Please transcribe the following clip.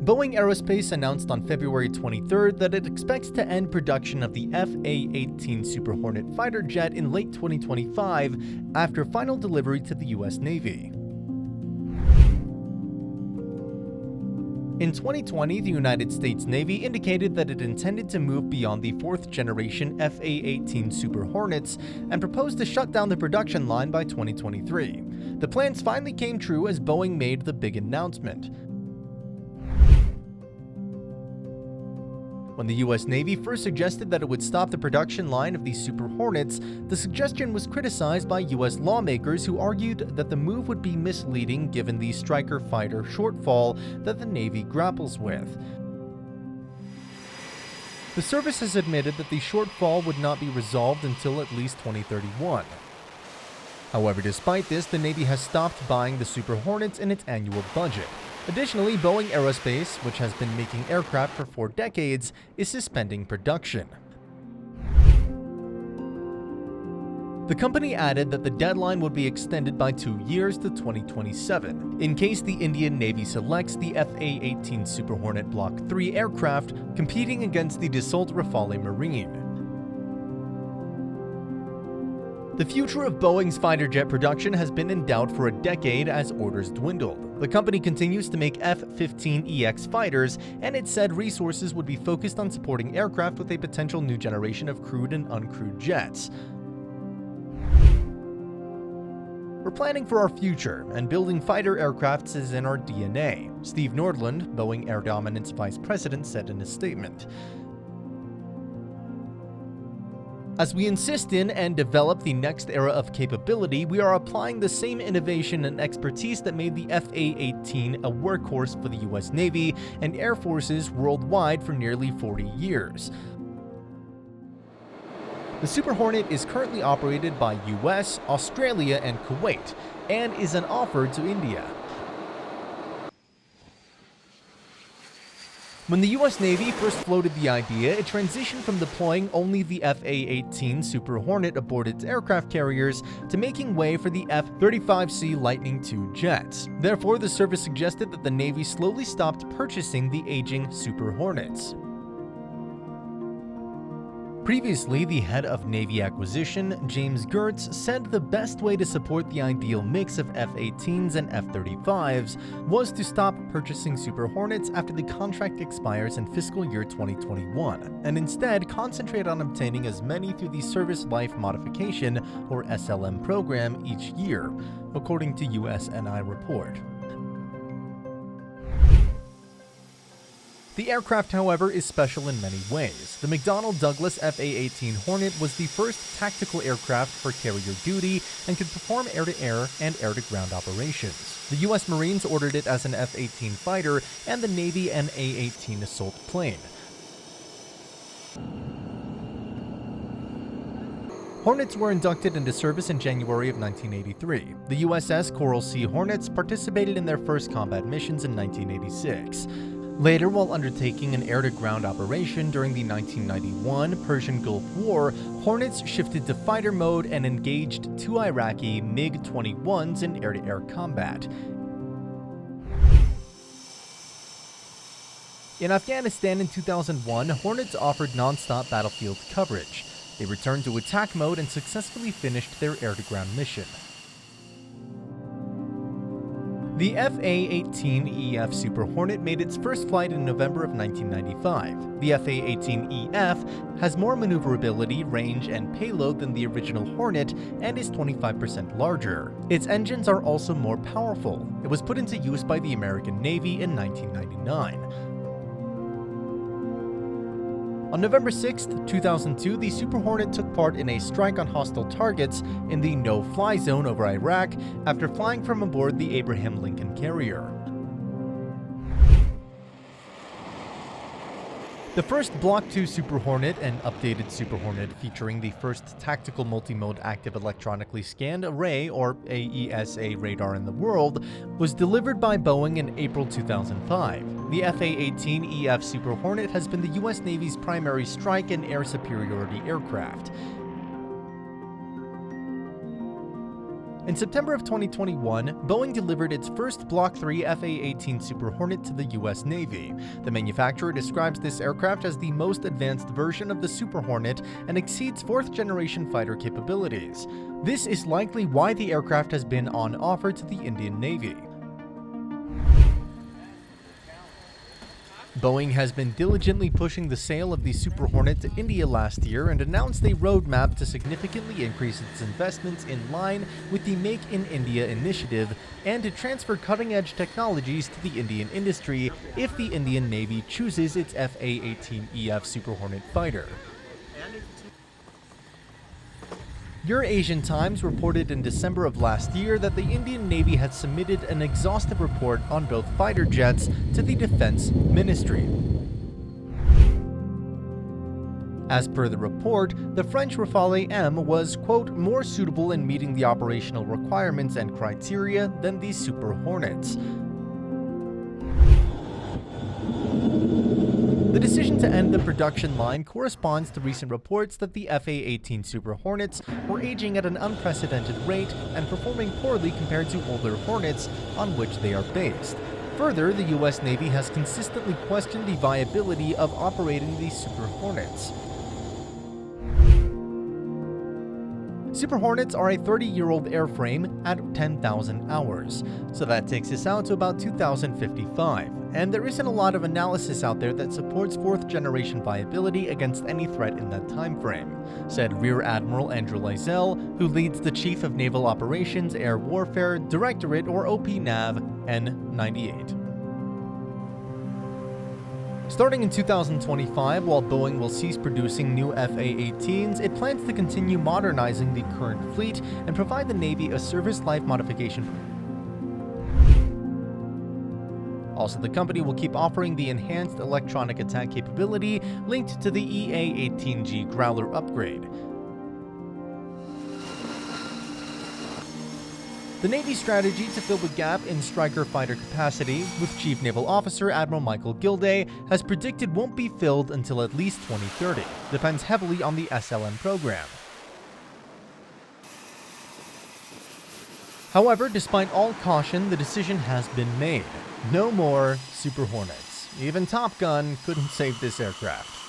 Boeing Aerospace announced on February 23rd that it expects to end production of the A-18 Super Hornet fighter jet in late 2025 after final delivery to the US Navy. In 2020, the United States Navy indicated that it intended to move beyond the fourth-generation F-18 Super Hornets and proposed to shut down the production line by 2023. The plans finally came true as Boeing made the big announcement. When the US Navy first suggested that it would stop the production line of these Super Hornets, the suggestion was criticized by US lawmakers who argued that the move would be misleading given the Stryker fighter shortfall that the Navy grapples with. The service has admitted that the shortfall would not be resolved until at least 2031. However, despite this, the Navy has stopped buying the Super Hornets in its annual budget. Additionally, Boeing Aerospace, which has been making aircraft for 4 decades, is suspending production. The company added that the deadline would be extended by 2 years to 2027, in case the Indian Navy selects the F-18 Super Hornet Block 3 aircraft competing against the Dassault Rafale Marine. The future of Boeing's fighter jet production has been in doubt for a decade as orders dwindled. The company continues to make F-15EX fighters, and it said resources would be focused on supporting aircraft with a potential new generation of crewed and uncrewed jets. We're planning for our future, and building fighter aircrafts is in our DNA, Steve Nordland, Boeing Air Dominance Vice President, said in a statement. As we insist in and develop the next era of capability, we are applying the same innovation and expertise that made the F-18 a workhorse for the US Navy and Air Forces worldwide for nearly 40 years. The Super Hornet is currently operated by US, Australia, and Kuwait, and is an offer to India. When the US Navy first floated the idea, it transitioned from deploying only the F-18 Super Hornet aboard its aircraft carriers to making way for the F-35C Lightning II jets. Therefore, the service suggested that the Navy slowly stopped purchasing the aging Super Hornets. Previously, the head of Navy Acquisition, James Gertz, said the best way to support the ideal mix of F-18s and F-35s was to stop purchasing Super Hornets after the contract expires in fiscal year 2021, and instead concentrate on obtaining as many through the Service Life Modification, or SLM program, each year, according to USNI report. The aircraft, however, is special in many ways. The McDonnell Douglas F-A-18 Hornet was the first tactical aircraft for carrier duty and could perform air-to-air and air-to-ground operations. The U.S. Marines ordered it as an F-18 fighter and the Navy an A-18 assault plane. Hornets were inducted into service in January of 1983. The USS Coral Sea Hornets participated in their first combat missions in 1986. Later, while undertaking an air-to-ground operation during the 1991 Persian Gulf War, Hornets shifted to fighter mode and engaged 2 Iraqi MiG-21s in air-to-air combat. In Afghanistan in 2001, Hornets offered non-stop battlefield coverage. They returned to attack mode and successfully finished their air-to-ground mission. The F-A-18EF Super Hornet made its first flight in November of 1995. The F-A-18EF has more maneuverability, range, and payload than the original Hornet and is 25% larger. Its engines are also more powerful. It was put into use by the American Navy in 1999. On November 6, 2002, the Super Hornet took part in a strike on hostile targets in the no-fly zone over Iraq after flying from aboard the Abraham Lincoln carrier. The first Block II Super Hornet, an updated Super Hornet featuring the first tactical multimode active electronically scanned array, or AESA radar in the world, was delivered by Boeing in April 2005. The F-A-18EF Super Hornet has been the U.S. Navy's primary strike and air superiority aircraft. In September of 2021, Boeing delivered its first Block 3 F-A-18 Super Hornet to the US Navy. The manufacturer describes this aircraft as the most advanced version of the Super Hornet and exceeds fourth-generation fighter capabilities. This is likely why the aircraft has been on offer to the Indian Navy. Boeing has been diligently pushing the sale of the Super Hornet to India last year and announced a roadmap to significantly increase its investments in line with the Make in India initiative and to transfer cutting-edge technologies to the Indian industry if the Indian Navy chooses its F-A-18EF Super Hornet fighter. Asian Times reported in December of last year that the Indian Navy had submitted an exhaustive report on both fighter jets to the Defense Ministry. As per the report, the French Rafale M was, quote, more suitable in meeting the operational requirements and criteria than the Super Hornets. The decision to end the production line corresponds to recent reports that the F-A-18 Super Hornets were aging at an unprecedented rate and performing poorly compared to older Hornets on which they are based. Further, the US Navy has consistently questioned the viability of operating these Super Hornets. Super Hornets are a 30-year-old airframe at 10,000 hours, so that takes us out to about 2055, and there isn't a lot of analysis out there that supports fourth-generation viability against any threat in that time frame, said Rear Admiral Andrew Lizell, who leads the Chief of Naval Operations Air Warfare Directorate or OPNAV N98. Starting in 2025, while Boeing will cease producing new F-A-18s, it plans to continue modernizing the current fleet and provide the Navy a service life modification. Also, the company will keep offering the enhanced electronic attack capability linked to the EA-18G Growler upgrade. The Navy's strategy to fill the gap in Stryker fighter capacity, with Chief Naval Officer Admiral Michael Gilday, has predicted won't be filled until at least 2030, depends heavily on the SLM program. However, despite all caution, the decision has been made. No more Super Hornets. Even Top Gun couldn't save this aircraft.